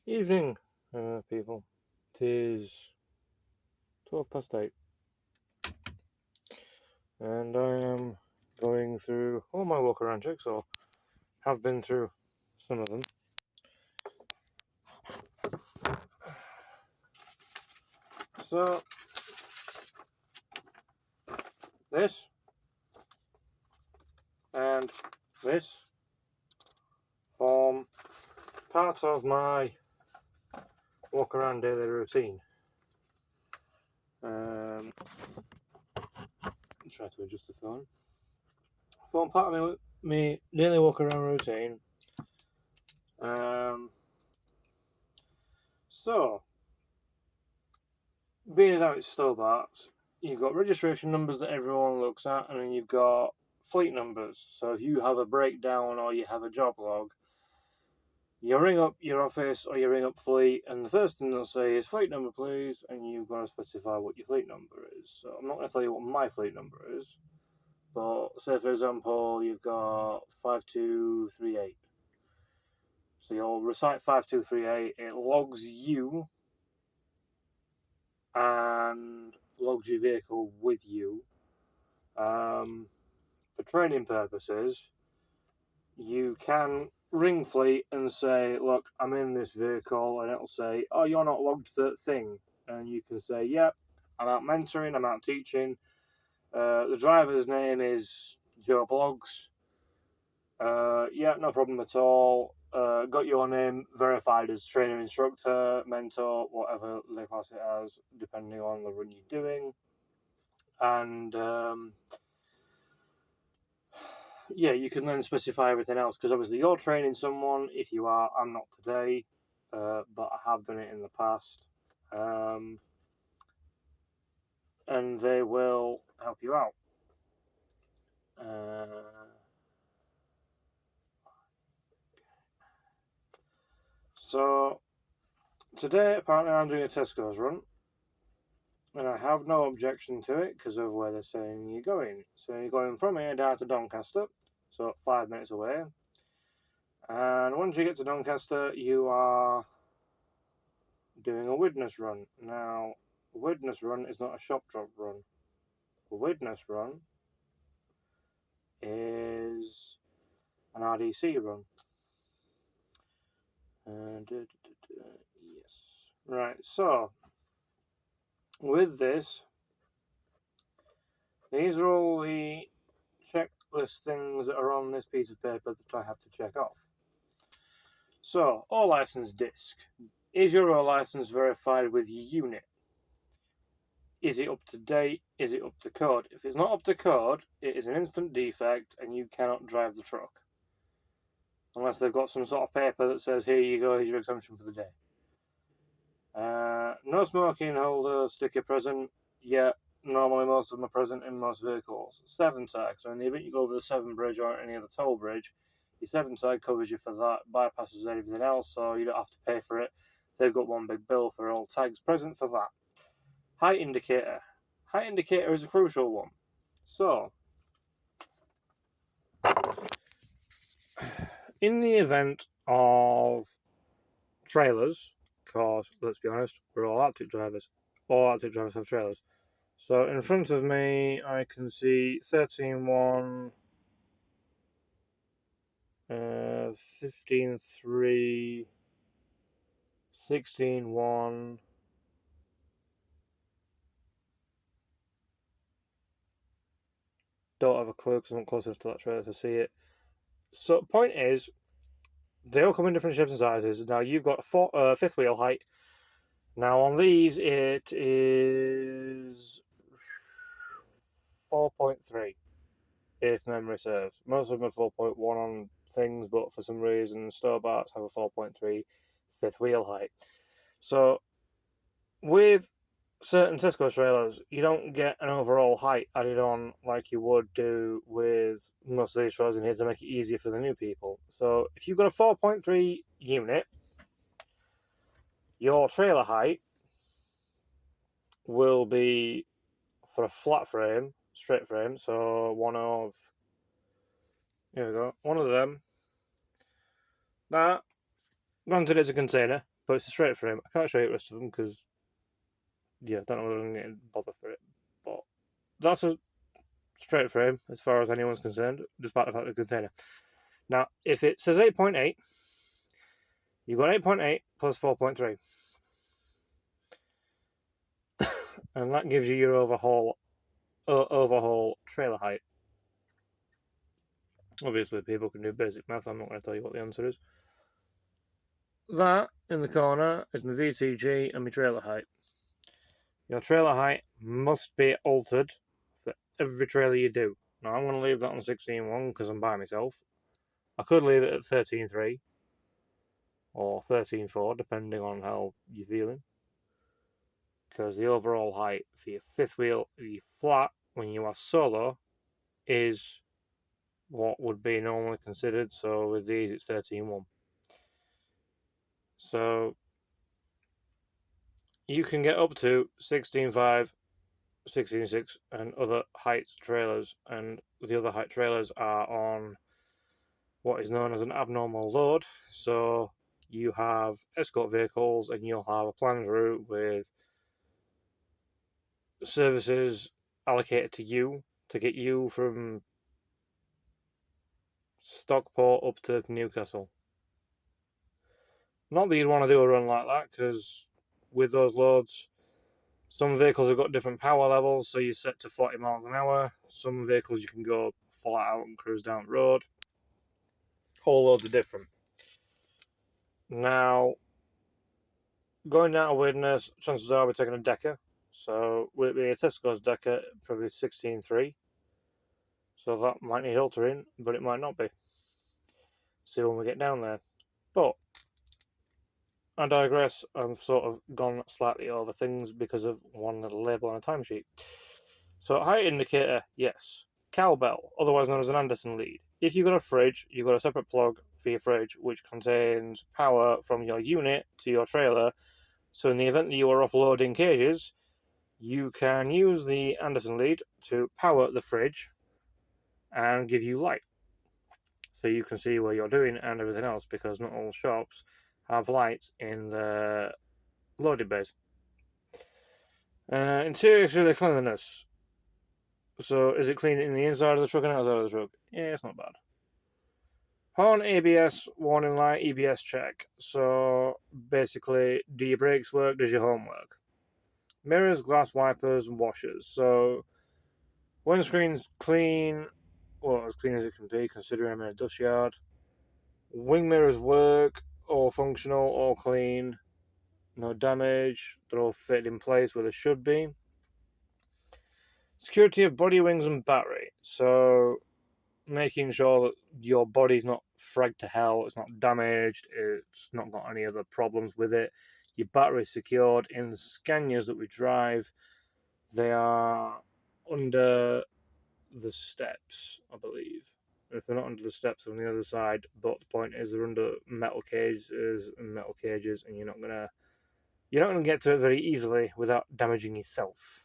Evening, people. Tis 8:12, and I am going through all my walk around checks, or have been through some of them. So, this and this form part of my walk around daily routine. Try to adjust the phone. Form part of me daily walk around routine. So, being as how it's Stobart's, you've got registration numbers that everyone looks at, and then you've got fleet numbers. So if you have a breakdown or you have a job log, you ring up your office or you ring up fleet, and the first thing they'll say is fleet number, please, and you've got to specify what your fleet number is. So I'm not going to tell you what my fleet number is, but say for example you've got 5238. So you'll recite 5238. It logs you and logs your vehicle with you. For training purposes, you can ring fleet and say, look, I'm in this vehicle, and it'll say, oh, you're not logged for that thing. And you can say, yep, I'm out mentoring, I'm out teaching. The driver's name is Joe Bloggs. Yeah, no problem at all. Got your name verified as trainer, instructor, mentor, whatever they class it as, depending on the run you're doing. And yeah, you can then specify everything else, because obviously you're training someone. If you are, I'm not today, but I have done it in the past. And they will help you out. So today, apparently, I'm doing a Tesco's run, and I have no objection to it because of where they're saying you're going. So you're going from here down to Doncaster, so 5 minutes away. And once you get to Doncaster, you are doing a witness run. Now, a witness run is not a shop drop run. A witness run is an RDC run. Yes. Right, so with this, these are all the checklist things that are on this piece of paper that I have to check off. So, all license disc. Is your O license verified with your unit? Is it up to date? Is it up to code? If it's not up to code, it is an instant defect and you cannot drive the truck. Unless they've got some sort of paper that says, here you go, here's your exemption for the day. No smoking holder sticker present. Yeah, normally most of them are present in most vehicles. 7 tag. So in the event you go over the Severn Bridge or any other toll bridge, your 7 tag covers you for that, bypasses everything else, so you don't have to pay for it. They've got one big bill for all tags present for that. Height indicator. Height indicator is a crucial one. So, in the event of trailers, because let's be honest, we're all Arctic drivers. All Arctic drivers have trailers. So in front of me, I can see 13.1, 15.3, 16.1. Don't have a clue because I'm not close enough to that trailer to see it. So point is, they all come in different shapes and sizes. Now you've got fifth wheel height. Now on these, it is 4.3, if memory serves. Most of them are 4.1 on things, but for some reason, Stobart's have a 4.3 fifth wheel height. So with certain Tesco trailers, you don't get an overall height added on like you would do with most of these trailers in here to make it easier for the new people. So if you've got a 4.3 unit, your trailer height will be, for a flat frame, straight frame, so here we go, one of them. That, granted it's a container, but it's a straight frame. I can't show you the rest of them because, yeah, I don't know whether I'm getting bother for it. But that's a straight frame as far as anyone's concerned, despite the fact of the container. Now, if it says 8.8, you've got 8.8 plus 4.3. And that gives you your overhaul trailer height. Obviously, people can do basic math. I'm not going to tell you what the answer is. That in the corner is my VTG and my trailer height. Your trailer height must be altered for every trailer you do. Now, I'm going to leave that on 16.1 because I'm by myself. I could leave it at 13.3 or 13.4, depending on how you're feeling. Because the overall height for your fifth wheel, your flat, when you are solo, is what would be normally considered. So with these, it's 13.1. So you can get up to 16.5, 16.6, and other height trailers. And the other height trailers are on what is known as an abnormal load. So you have escort vehicles and you'll have a planned route with services allocated to you to get you from Stockport up to Newcastle. Not that you'd want to do a run like that, because with those loads, some vehicles have got different power levels, so you're set to 40 miles an hour. Some vehicles you can go flat out and cruise down the road. All loads are different. Now, going down to Widnes, chances are we're taking a Decker. So with a Tesco's Decker, probably 16.3. So that might need altering, but it might not be. See when we get down there. But I digress. I've sort of gone slightly over things because of one little label on a timesheet. So height indicator, yes. Cowbell, otherwise known as an Anderson lead. If you've got a fridge, you've got a separate plug for your fridge which contains power from your unit to your trailer. So in the event that you are offloading cages, you can use the Anderson lead to power the fridge and give you light. So you can see where you're doing and everything else, because not all shops have lights in the loading bays. Interior exterior cleanliness. So is it clean in the inside of the truck and outside of the truck? Yeah, it's not bad. Horn, ABS, warning light, EBS check. So basically, do your brakes work? Does your horn work? Mirrors, glass wipers, and washers. So windscreen's clean, well, as clean as it can be considering I'm in a dust yard. Wing mirrors work, all functional, all clean, no damage. They're all fitted in place where they should be. Security of body, wings, and battery. So making sure that your body's not fragged to hell, it's not damaged, it's not got any other problems with it. Your battery's secured. In the Scanias that we drive, they are under the steps, I believe. If they're not under the steps, they're on the other side. But the point is, they're under metal cages, and you're not gonna get to it very easily without damaging yourself.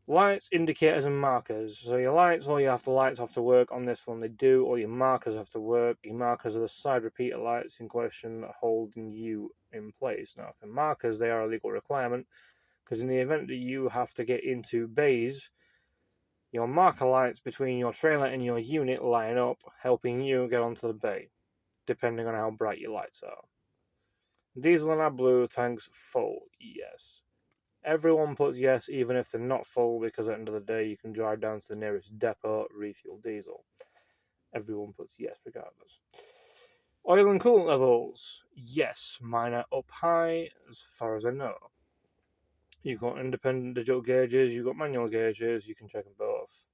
Lights, indicators, and markers. So your lights, all your lights have to work on this one. They do. All your markers have to work. Your markers are the side repeater lights in question that holding you in place. Now, for markers, they are a legal requirement, because in the event that you have to get into bays, your marker lights between your trailer and your unit line up, helping you get onto the bay, depending on how bright your lights are. Diesel and AdBlue tanks full, yes. Everyone puts yes, even if they're not full, because at the end of the day, you can drive down to the nearest depot, refuel diesel. Everyone puts yes, regardless. Oil and coolant levels, yes. Mine are up high, as far as I know. You've got independent digital gauges, you've got manual gauges, you can check them both.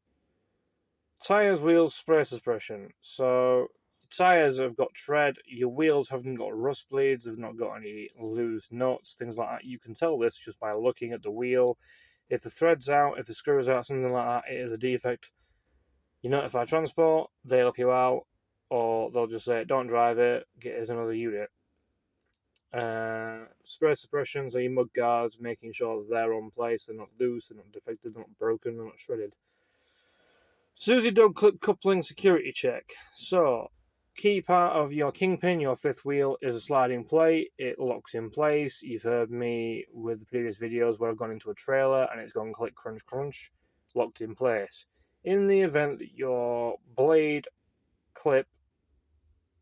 Tyres, wheels, spray suppression. So, tyres have got tread, your wheels haven't got rust bleeds, they've not got any loose nuts, things like that. You can tell this just by looking at the wheel. If the thread's out, if the screw's out, something like that, it is a defect. You notify transport, they help you out, or they'll just say, don't drive it, get us another unit. Spray suppressions are your mud guards, making sure that they're on place, they're not loose, they're not defective, they're not broken, they're not shredded. Susie Dog clip coupling security check. So, key part of your kingpin, your fifth wheel, is a sliding plate. It locks in place. You've heard me with the previous videos where I've gone into a trailer and it's gone click, crunch, crunch, locked in place. In the event that your blade clip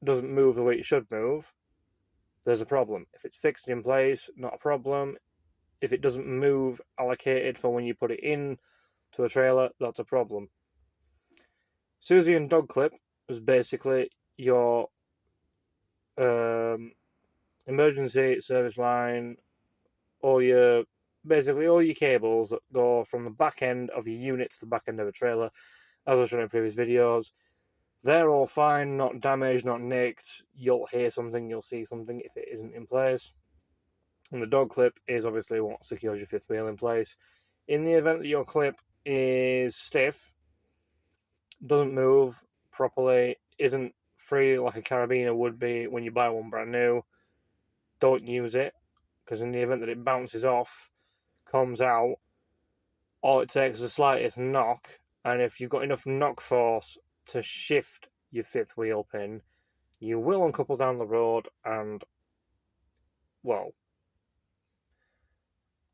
doesn't move the way it should move, there's a problem. If it's fixed in place, not a problem. If it doesn't move allocated for when you put it in to a trailer, that's a problem. Susie and dog clip is basically your emergency service line, basically all your cables that go from the back end of your unit to the back end of a trailer, as I've shown in previous videos. They're all fine, not damaged, not nicked. You'll hear something, you'll see something if it isn't in place. And the dog clip is obviously what secures your fifth wheel in place. In the event that your clip is stiff, doesn't move properly, isn't free like a carabiner would be when you buy one brand new, don't use it, because in the event that it bounces off, comes out, all it takes is the slightest knock, and if you've got enough knock force to shift your fifth wheel pin, you will uncouple down the road, and, well,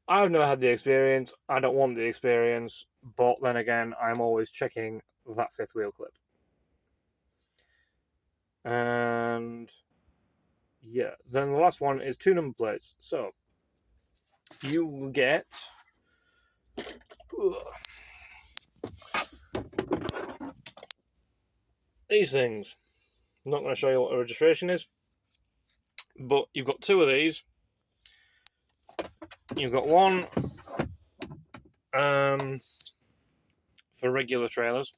I've never had the experience, I don't want the experience, but then again, I'm always checking that fifth wheel clip. And yeah, then the last one is 2 number plates. So you will get these things. I'm not going to show you what the registration is, but you've got 2 of these. You've got one for regular trailers,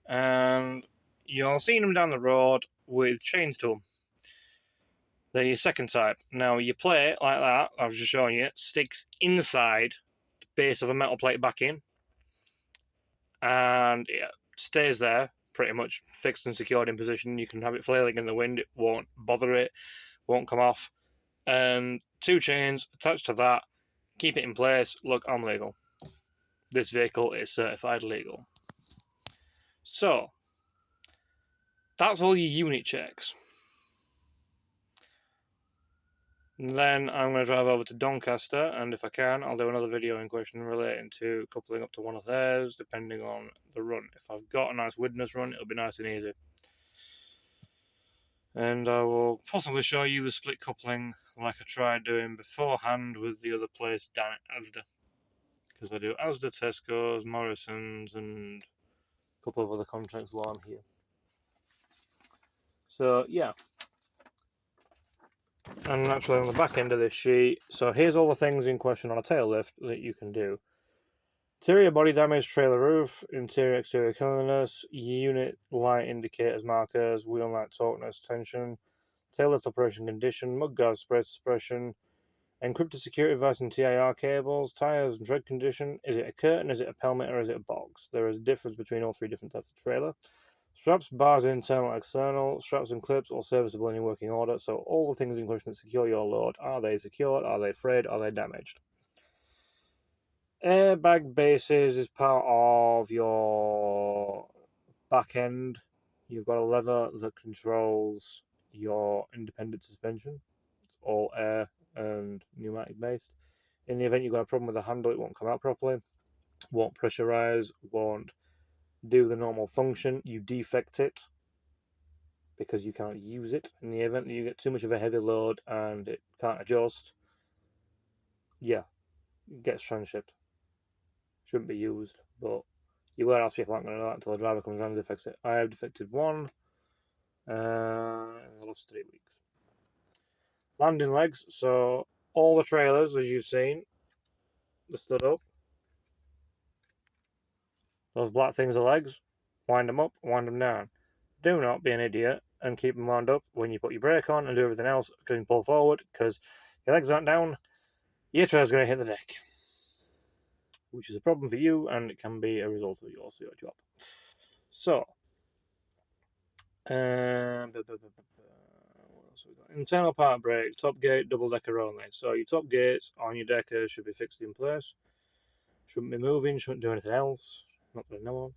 and you'll see them down the road with chains to them. They're your second type. Now, your plate, like that, I was just showing you, sticks inside the base of a metal plate back in, and it stays there, pretty much fixed and secured in position. You can have it flailing in the wind, it won't bother it, won't come off. And 2 chains attached to that, keep it in place. Look, I'm legal. This vehicle is certified legal. So, that's all your unit checks. And then I'm going to drive over to Doncaster, and if I can, I'll do another video in question relating to coupling up to one of theirs, depending on the run. If I've got a nice Widnes run, it'll be nice and easy. And I will possibly show you the split coupling like I tried doing beforehand with the other place down at Asda. Because I do Asda, Tesco's, Morrison's, and a couple of other contracts while I'm here. So, yeah. And actually on the back end of this sheet, so here's all the things in question on a tail lift that you can do. Interior body damage, trailer roof, interior exterior cleanliness, unit light indicators, markers, wheel light tautness, tension, tail lift operation condition, mudguard spray suppression, encrypted security device and TIR cables, tyres and tread condition. Is it a curtain, is it a pelmet, or is it a box? There is a difference between all 3 different types of trailer. Straps, bars, internal, external, straps and clips, all serviceable and in working order. So all the things in question that secure your load, are they secured, are they frayed, are they damaged? Airbag bases is part of your back end. You've got a lever that controls your independent suspension. It's all air and pneumatic based. In the event you've got a problem with the handle, it won't come out properly, won't pressurize, won't do the normal function. You defect it because you can't use it. In the event that you get too much of a heavy load and it can't adjust, yeah, it gets transshipped. Shouldn't be used, but your warehouse people aren't going to know that until the driver comes around and defects it. I have defected one in the last 3 weeks. Landing legs, so all the trailers, as you've seen, they're stood up. Those black things are legs. Wind them up, wind them down. Do not be an idiot and keep them wound up when you put your brake on and do everything else. You can pull forward, because your legs aren't down, your trailer's going to hit the deck, which is a problem for you, and it can be a result of your job. So, what else we got? Internal part brake, top gate, double decker only. So your top gates on your decker should be fixed in place. Shouldn't be moving, shouldn't do anything else. Not that I know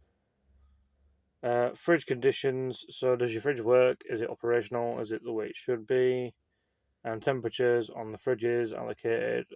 of. Fridge conditions. So does your fridge work? Is it operational? Is it the way it should be? And temperatures on the fridges allocated.